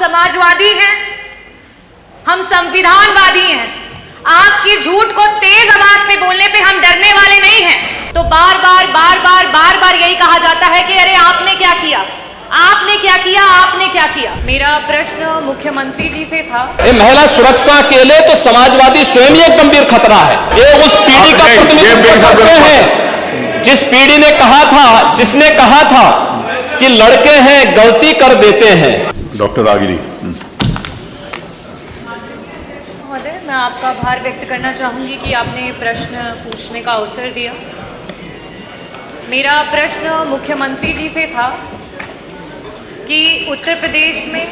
समाजवादी हैं, हम संविधानवादी हैं। आपकी झूठ को तेज आवाज में बोलने पे हम डरने वाले नहीं हैं। तो बार बार यही कहा जाता है कि अरे आपने क्या किया, आपने क्या किया, आपने क्या किया। मेरा प्रश्न मुख्यमंत्री जी से था। महिला सुरक्षा के लिए तो समाजवादी स्वयं ही एक गंभीर खतरा है। ये उस पीढ़ी का प्रतिनिधित्व करते हैं जिस पीढ़ी ने कहा था, जिसने कहा था कि लड़के हैं गलती कर देते हैं। डॉक्टर रागिनी। महोदय, मैं आपका आभार व्यक्त करना चाहूंगी कि आपने प्रश्न पूछने का अवसर दिया। मेरा प्रश्न मुख्यमंत्री जी से था कि उत्तर प्रदेश में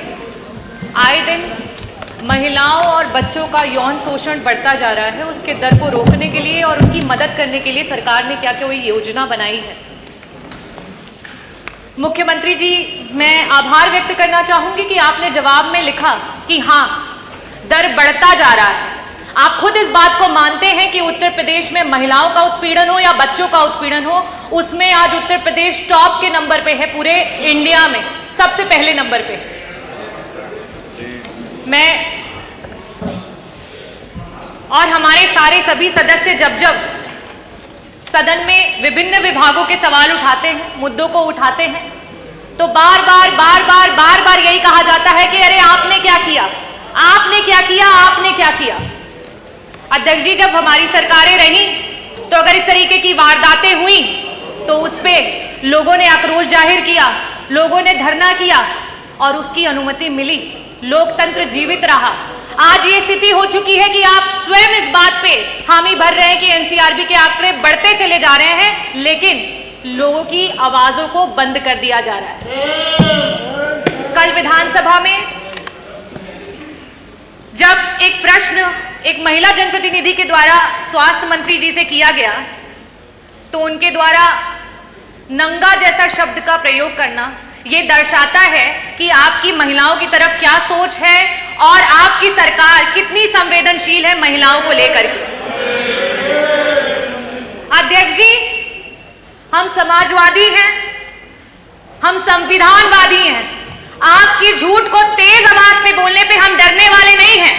आए दिन महिलाओं और बच्चों का यौन शोषण बढ़ता जा रहा है, उसके दर को रोकने के लिए और उनकी मदद करने के लिए सरकार ने क्या कोई योजना बनाई है। मुख्यमंत्री जी, मैं आभार व्यक्त करना चाहूंगी कि आपने जवाब में लिखा कि हाँ, दर बढ़ता जा रहा है। आप खुद इस बात को मानते हैं कि उत्तर प्रदेश में महिलाओं का उत्पीड़न हो या बच्चों का उत्पीड़न हो, उसमें आज उत्तर प्रदेश टॉप के नंबर पे है, पूरे इंडिया में सबसे पहले नंबर पे। मैं और हमारे सारे सभी सदस्य जब सदन में विभिन्न विभागों के सवाल उठाते हैं, मुद्दों को उठाते हैं, तो बार बार यही कहा जाता है कि अरे आपने क्या किया, आपने क्या किया, आपने क्या किया। अध्यक्ष जी, जब हमारी सरकारें रही तो अगर इस तरीके की वारदातें हुई तो उस पे लोगों ने आक्रोश जाहिर किया, लोगों ने धरना किया और उसकी अनुमति मिली, लोकतंत्र जीवित रहा। आज ये स्थिति हो चुकी है कि आप स्वयं इस बात पे हामी भर रहे हैं कि एनसीआरबी के आंकड़े बढ़ते चले जा रहे हैं, लेकिन लोगों की आवाजों को बंद कर दिया जा रहा है। कल विधानसभा में जब एक प्रश्न एक महिला जनप्रतिनिधि के द्वारा स्वास्थ्य मंत्री जी से किया गया, तो उनके द्वारा नंगा जैसा शब्द का प्रयोग करना ये दर्शाता है कि आपकी महिलाओं की तरफ क्या सोच है और आपकी सरकार कितनी संवेदनशील है महिलाओं को लेकर के। अध्यक्ष जी, हम समाजवादी हैं, हम संविधानवादी हैं। आपकी झूठ को तेज आवाज में बोलने पे हम डरने वाले नहीं हैं,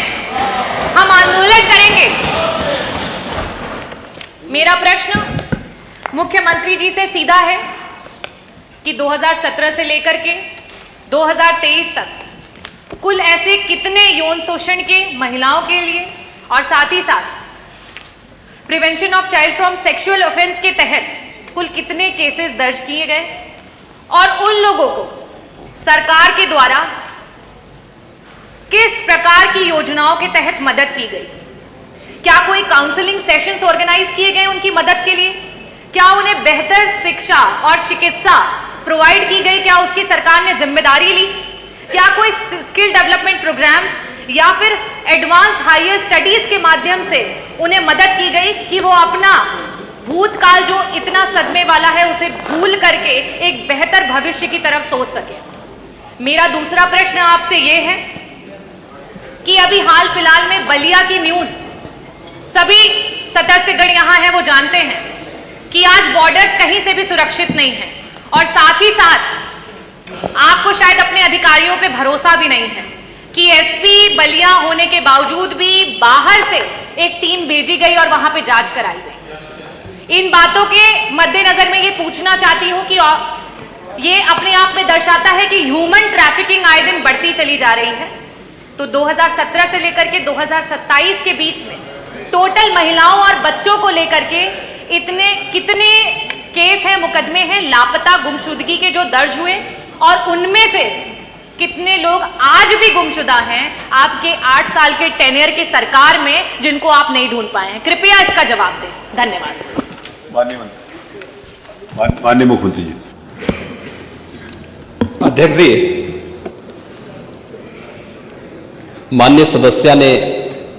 हम आंदोलन करेंगे। मेरा प्रश्न मुख्यमंत्री जी से सीधा है कि 2017 से लेकर के 2023 तक कुल ऐसे कितने यौन शोषण के महिलाओं के लिए और साथ ही साथ prevention of child from sexual offence के तहत कुल कितने केसेस दर्ज किए गए और उन लोगों को सरकार के द्वारा किस प्रकार की योजनाओं के तहत मदद की गई। क्या कोई काउंसलिंग सेशंस ऑर्गेनाइज किए गए उनकी मदद के लिए? क्या उन्हें बेहतर शिक्षा और चिकित्सा प्रोवाइड की गई? क्या उसकी सरकार ने जिम्मेदारी ली? क्या कोई स्किल डेवलपमेंट प्रोग्राम्स या फिर एडवांस हायर स्टडीज के माध्यम से उन्हें मदद की गई कि वो अपना भूतकाल जो इतना सदमे वाला है उसे भूल करके एक बेहतर भविष्य की तरफ सोच सके? मेरा दूसरा प्रश्न आपसे यह है कि अभी हाल फिलहाल में बलिया की न्यूज सभी सदस्यगण यहां हैं, वो जानते हैं कि आज बॉर्डर्स कहीं से भी सुरक्षित नहीं है और साथ ही साथ आपको शायद अपने अधिकारियों पे भरोसा भी नहीं है कि एसपी बलिया होने के बावजूद भी बाहर से एक टीम भेजी गई और वहां पे जांच कराई गई। इन बातों के मद्देनजर मैं ये पूछना चाहती हूं कि ये अपने आप में दर्शाता है कि ह्यूमन ट्रैफिकिंग आए दिन बढ़ती चली जा रही है। तो 2017 से लेकर के 2027 के बीच में टोटल महिलाओं और बच्चों को लेकर के कितने केस हैं, मुकदमे हैं लापता गुमशुदगी के जो दर्ज हुए और उनमें से कितने लोग आज भी गुमशुदा हैं आपके 8 साल के टेन्योर के सरकार में जिनको आप नहीं ढूंढ पाए हैं? कृपया इसका जवाब दें। धन्यवाद। माननीय मुख्यमंत्री जी। अध्यक्ष जी, माननीय सदस्य ने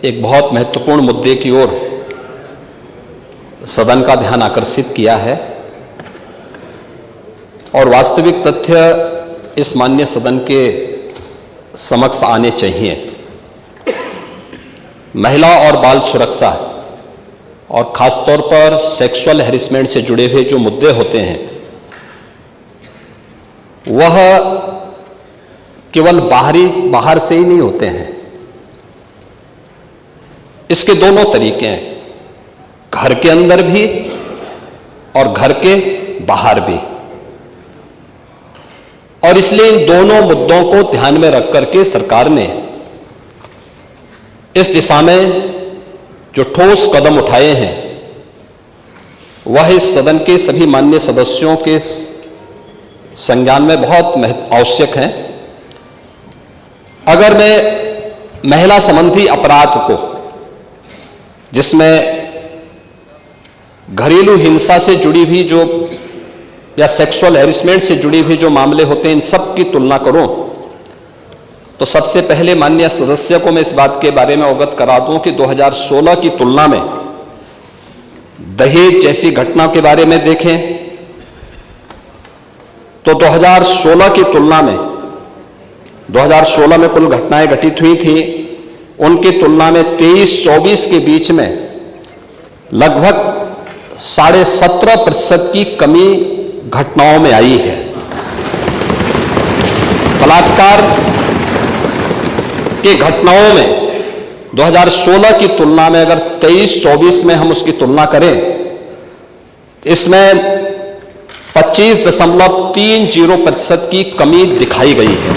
एक बहुत महत्वपूर्ण मुद्दे की ओर सदन का ध्यान आकर्षित किया है और वास्तविक तथ्य इस माननीय सदन के समक्ष आने चाहिए। महिला और बाल सुरक्षा और खासतौर पर सेक्सुअल हैरेसमेंट से जुड़े हुए जो मुद्दे होते हैं वह केवल बाहर से ही नहीं होते हैं। इसके दोनों तरीके हैं, घर के अंदर भी और घर के बाहर भी। और इसलिए इन दोनों मुद्दों को ध्यान में रख करके सरकार ने इस दिशा में जो ठोस कदम उठाए हैं वह इस सदन के सभी माननीय सदस्यों के संज्ञान में बहुत आवश्यक हैं। अगर मैं महिला संबंधी अपराध को, जिसमें घरेलू हिंसा से जुड़ी हुई जो या सेक्सुअल हैरेसमेंट से जुड़ी हुई जो मामले होते हैं, इन सब की तुलना करूं तो सबसे पहले माननीय सदस्य को मैं इस बात के बारे में अवगत करा दूं कि 2016 की तुलना में दहेज जैसी घटना के बारे में देखें तो 2016 की तुलना में 2016 में कुल घटनाएं घटित हुई थी, उनकी तुलना में 23-24 के बीच में लगभग 17.5% की कमी घटनाओं में आई है। बलात्कार की घटनाओं में 2016 की तुलना में अगर 23-24 में हम उसकी तुलना करें, इसमें 25.30% की कमी दिखाई गई है।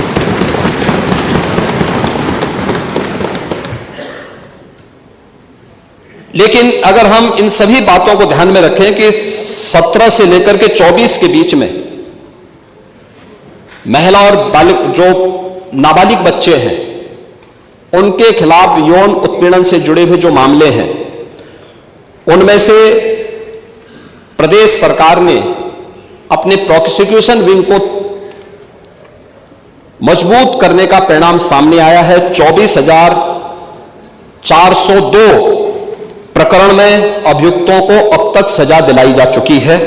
लेकिन अगर हम इन सभी बातों को ध्यान में रखें कि 17 से लेकर के 24 के बीच में महिला और बालिग जो नाबालिग बच्चे हैं उनके खिलाफ यौन उत्पीड़न से जुड़े हुए जो मामले हैं, उनमें से प्रदेश सरकार ने अपने प्रोसिक्यूशन विंग को मजबूत करने का परिणाम सामने आया है। 24,402 प्रकरण में अभियुक्तों को अब तक सजा दिलाई जा चुकी है।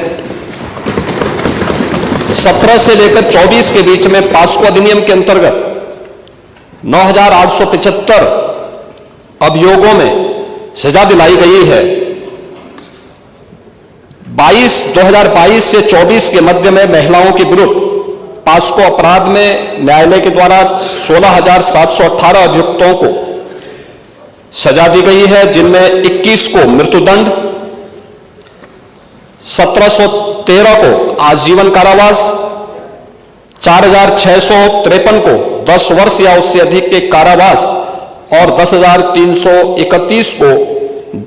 17 से लेकर 24 के बीच में पास्को अधिनियम के अंतर्गत 9,875 अभियोगों में सजा दिलाई गई है। 2022 से 24 के मध्य में महिलाओं के विरुद्ध पास्को अपराध में न्यायालय के द्वारा 16,718 अभियुक्तों को सजा दी गई है, जिनमें 21 को मृत्युदंड, 1713 को आजीवन कारावास, 4,653 को 10 वर्ष या उससे अधिक के कारावास और 10,331 को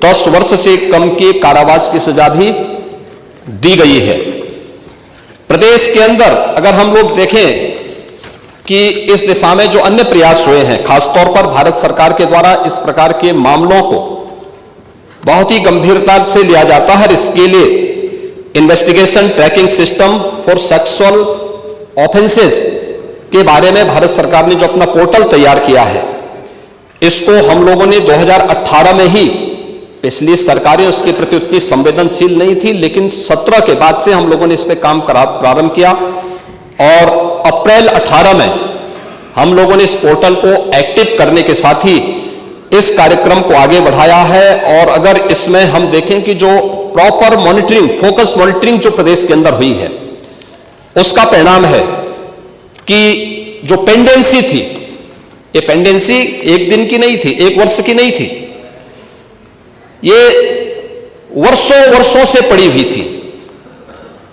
10 वर्ष से कम के कारावास की सजा भी दी गई है। प्रदेश के अंदर अगर हम लोग देखें कि इस दिशा में जो अन्य प्रयास हुए हैं, खासतौर पर भारत सरकार के द्वारा इस प्रकार के मामलों को बहुत ही गंभीरता से लिया जाता है। इसके लिए investigation tracking system for sexual offences के बारे में भारत सरकार ने जो अपना पोर्टल तैयार किया है, इसको हम लोगों ने 2018 में ही, पिछली सरकारें उसके प्रति उतनी संवेदनशील नहीं थी, लेकिन 17 के बाद से हम लोगों ने इस पर काम प्रारंभ किया और अप्रैल 18 में हम लोगों ने इस पोर्टल को एक्टिव करने के साथ ही इस कार्यक्रम को आगे बढ़ाया है। और अगर इसमें हम देखें कि जो प्रॉपर मॉनिटरिंग, फोकस मॉनिटरिंग जो प्रदेश के अंदर हुई है, उसका परिणाम है कि जो पेंडेंसी थी, ये पेंडेंसी एक दिन की नहीं थी, एक वर्ष की नहीं थी, ये वर्षों से पड़ी हुई थी।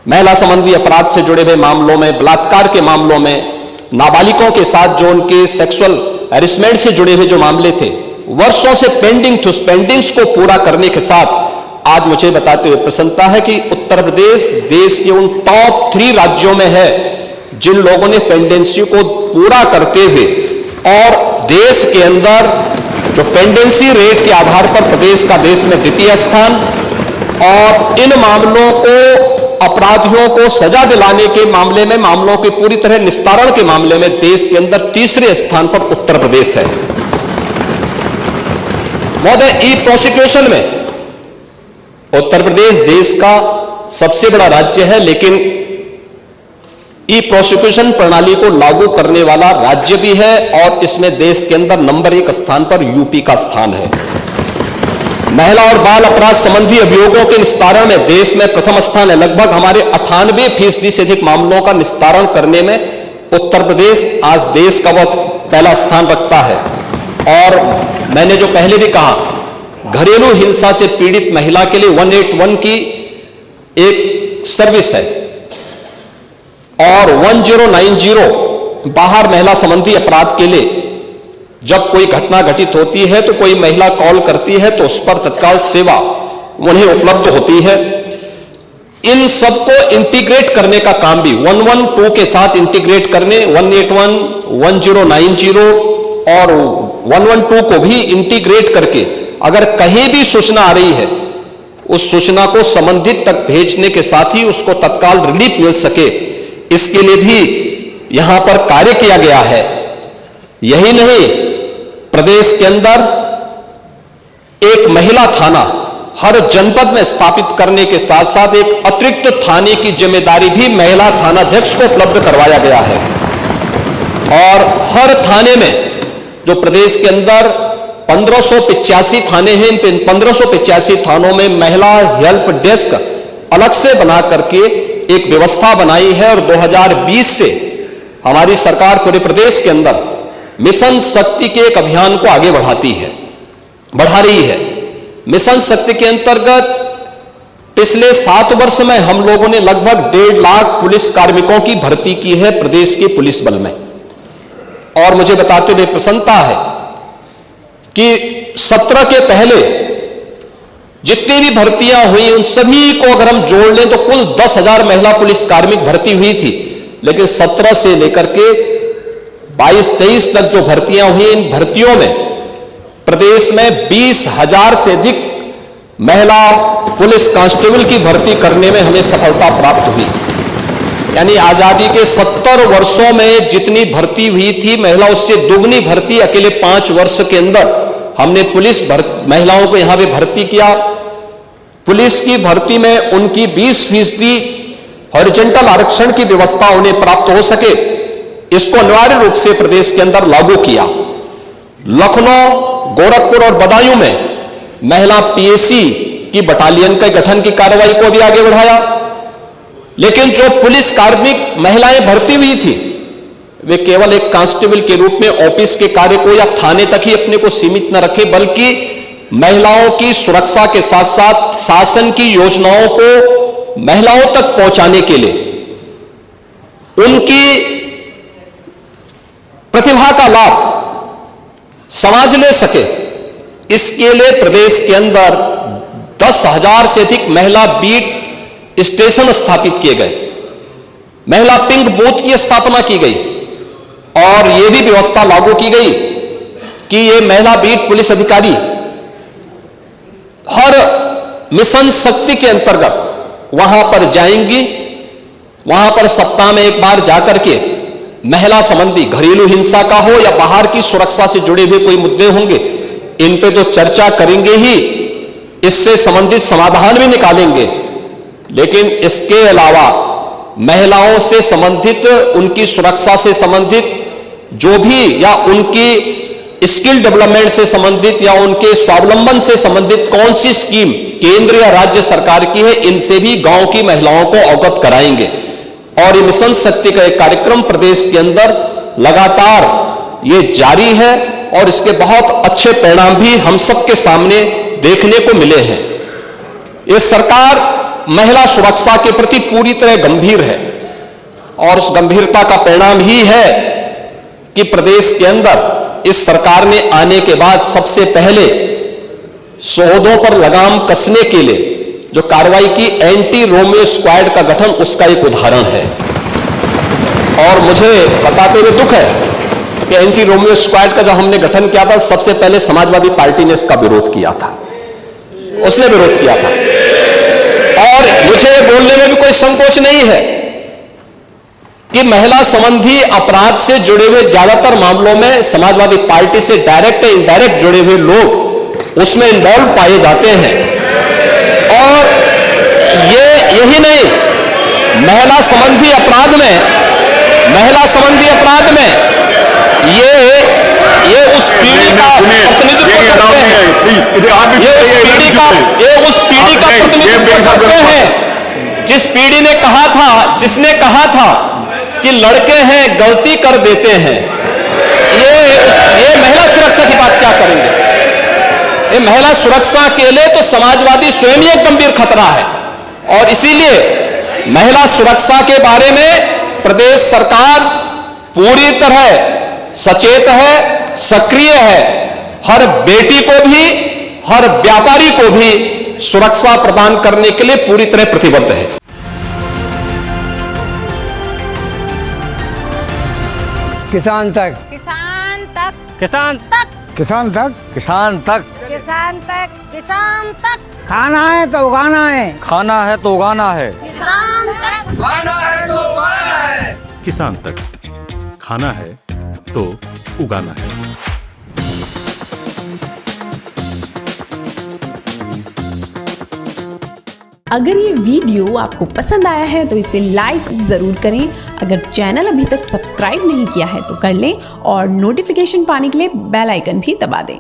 महिला संबंधी अपराध से जुड़े हुए मामलों में, बलात्कार के मामलों में, नाबालिगों के साथ जो उनके सेक्सुअल हैरेसमेंट से जुड़े हुए जो मामले थे, वर्षों से पेंडिंग थे। उस पेंडिंग्स को पूरा करने के साथ आज मुझे बताते हुए प्रसन्नता है कि उत्तर प्रदेश देश के उन टॉप 3 राज्यों में है जिन लोगों ने पेंडेंसी को पूरा करते हुए, और देश के अंदर जो पेंडेंसी रेट के आधार पर प्रदेश का देश में द्वितीय स्थान, और इन मामलों को, अपराधियों को सजा दिलाने के मामले में, मामलों के पूरी तरह निस्तारण के मामले में देश के अंदर तीसरे स्थान पर उत्तर प्रदेश है। महोदय, ई प्रोसिक्यूशन में उत्तर प्रदेश देश का सबसे बड़ा राज्य है, लेकिन ई प्रोसिक्यूशन प्रणाली को लागू करने वाला राज्य भी है, और इसमें देश के अंदर नंबर 1 स्थान पर यूपी का स्थान है। महिला और बाल अपराध संबंधी अभियोगों के निस्तारण में देश में प्रथम स्थान है। लगभग हमारे 98% से अधिक मामलों का निस्तारण करने में उत्तर प्रदेश आज देश का वह पहला स्थान रखता है। और मैंने जो पहले भी कहा, घरेलू हिंसा से पीड़ित महिला के लिए 181 की एक सर्विस है और 1090 बाहर महिला संबंधी अपराध के लिए जब कोई घटना घटित होती है तो कोई महिला कॉल करती है तो उस पर तत्काल सेवा उन्हें उपलब्ध होती है। इन सबको इंटीग्रेट करने का काम भी 112 के साथ इंटीग्रेट करने, 181, 1090 और 112 को भी इंटीग्रेट करके अगर कहीं भी सूचना आ रही है उस सूचना को संबंधित तक भेजने के साथ ही उसको तत्काल रिलीफ मिल सके, इसके लिए भी यहां पर कार्य किया गया है। यही नहीं, प्रदेश के अंदर एक महिला थाना हर जनपद में स्थापित करने के साथ साथ एक अतिरिक्त थाने की जिम्मेदारी भी महिला थानाध्यक्ष को उपलब्ध करवाया गया है। और हर थाने में जो प्रदेश के अंदर 1585 थाने हैं, इन 1585 थानों में महिला हेल्प डेस्क अलग से बना करके एक व्यवस्था बनाई है। और 2020 से हमारी सरकार पूरे प्रदेश के अंदर मिशन शक्ति के एक अभियान को आगे बढ़ा रही है। मिशन शक्ति के अंतर्गत पिछले 7 वर्ष में हम लोगों ने लगभग 1.5 लाख पुलिस कार्मिकों की भर्ती की है प्रदेश के पुलिस बल में। और मुझे बताते हुए प्रसन्नता है कि 17 के पहले जितनी भी भर्तियां हुई उन सभी को अगर हम जोड़ लें तो कुल 10,000 महिला पुलिस कार्मिक भर्ती हुई थी। लेकिन 17 से लेकर के 22-23 तक जो भर्तियां हुई, इन भर्तियों में प्रदेश में 20,000 से अधिक महिला पुलिस कांस्टेबल की भर्ती करने में हमें सफलता प्राप्त हुई। यानी आजादी के 70 वर्षों में जितनी भर्ती हुई थी महिला, उससे दुगनी भर्ती अकेले 5 वर्ष के अंदर हमने पुलिस महिलाओं को यहां पे भर्ती किया। पुलिस की भर्ती में उनकी 20% हॉरिजॉन्टल आरक्षण की व्यवस्था उन्हें प्राप्त हो सके, इसको अनिवार्य रूप से प्रदेश के अंदर लागू किया। लखनऊ, गोरखपुर और बदायूं में महिला पीएसी की बटालियन के गठन की कार्रवाई को भी आगे बढ़ाया। लेकिन जो पुलिस कार्मिक महिलाएं भर्ती हुई थी वे केवल एक कांस्टेबल के रूप में ऑफिस के कार्य को या थाने तक ही अपने को सीमित न रखे, बल्कि महिलाओं की सुरक्षा के साथ साथ शासन की योजनाओं को महिलाओं तक पहुंचाने के लिए उनकी प्रतिभा का लाभ समाज ले सके, इसके लिए प्रदेश के अंदर 10,000 से अधिक महिला बीट स्टेशन स्थापित किए गए, महिला पिंक बूथ की स्थापना की गई और यह भी व्यवस्था लागू की गई कि ये महिला बीट पुलिस अधिकारी हर मिशन शक्ति के अंतर्गत वहां पर जाएंगी, वहां पर सप्ताह में एक बार जाकर के महिला संबंधी घरेलू हिंसा का हो या बाहर की सुरक्षा से जुड़े हुए कोई मुद्दे होंगे, इन पे तो चर्चा करेंगे ही, इससे संबंधित समाधान भी निकालेंगे। लेकिन इसके अलावा महिलाओं से संबंधित, उनकी सुरक्षा से संबंधित जो भी या उनकी स्किल डेवलपमेंट से संबंधित या उनके स्वावलंबन से संबंधित कौन सी स्कीम केंद्र या राज्य सरकार की है, इनसे भी गांव की महिलाओं को अवगत कराएंगे। और ये मिशन शक्ति का एक कार्यक्रम प्रदेश के अंदर लगातार ये जारी है और इसके बहुत अच्छे परिणाम भी हम सबके सामने देखने को मिले हैं। ये सरकार महिला सुरक्षा के प्रति पूरी तरह गंभीर है और उस गंभीरता का परिणाम ही है कि प्रदेश के अंदर इस सरकार ने आने के बाद सबसे पहले शोधों पर लगाम कसने के लिए जो कार्रवाई की एंटी रोमियो स्क्वाड का गठन, उसका एक उदाहरण है। और मुझे बताते हुए दुख है कि एंटी रोमियो स्क्वाड का जब हमने गठन किया था, सबसे पहले समाजवादी पार्टी ने इसका विरोध किया था, उसने विरोध किया था। और मुझे बोलने में भी कोई संकोच नहीं है कि महिला संबंधी अपराध से जुड़े हुए ज्यादातर मामलों में समाजवादी पार्टी से डायरेक्ट या इनडायरेक्ट जुड़े हुए लोग उसमें इन्वॉल्व पाए जाते हैं। और यही नहीं, महिला संबंधी अपराध में ये उस पीढ़ी का प्रतिनिधित्व करते हैं, ये उस पीढ़ी का प्रतिनिधित्व करते हैं जिसने कहा था कि कि लड़के हैं गलती कर देते हैं, ये महिला सुरक्षा की बात क्या करेंगे? ये महिला सुरक्षा के लिए तो समाजवादी स्वयं ही एक गंभीर खतरा है। और इसीलिए महिला सुरक्षा के बारे में प्रदेश सरकार पूरी तरह सचेत है, सक्रिय है। हर बेटी को भी, हर व्यापारी को भी सुरक्षा प्रदान करने के लिए पूरी तरह प्रतिबद्ध है। किसान तक, किसान तक, किसान तक, किसान तक, किसान तक, किसान तक, किसान तक, खाना है तो उगाना है, खाना है तो उगाना है, किसान तक, किसान तक, खाना है तो उगाना है। अगर ये वीडियो आपको पसंद आया है तो इसे लाइक ज़रूर करें। अगर चैनल अभी तक सब्सक्राइब नहीं किया है तो कर लें और नोटिफिकेशन पाने के लिए बेल आइकन भी दबा दें।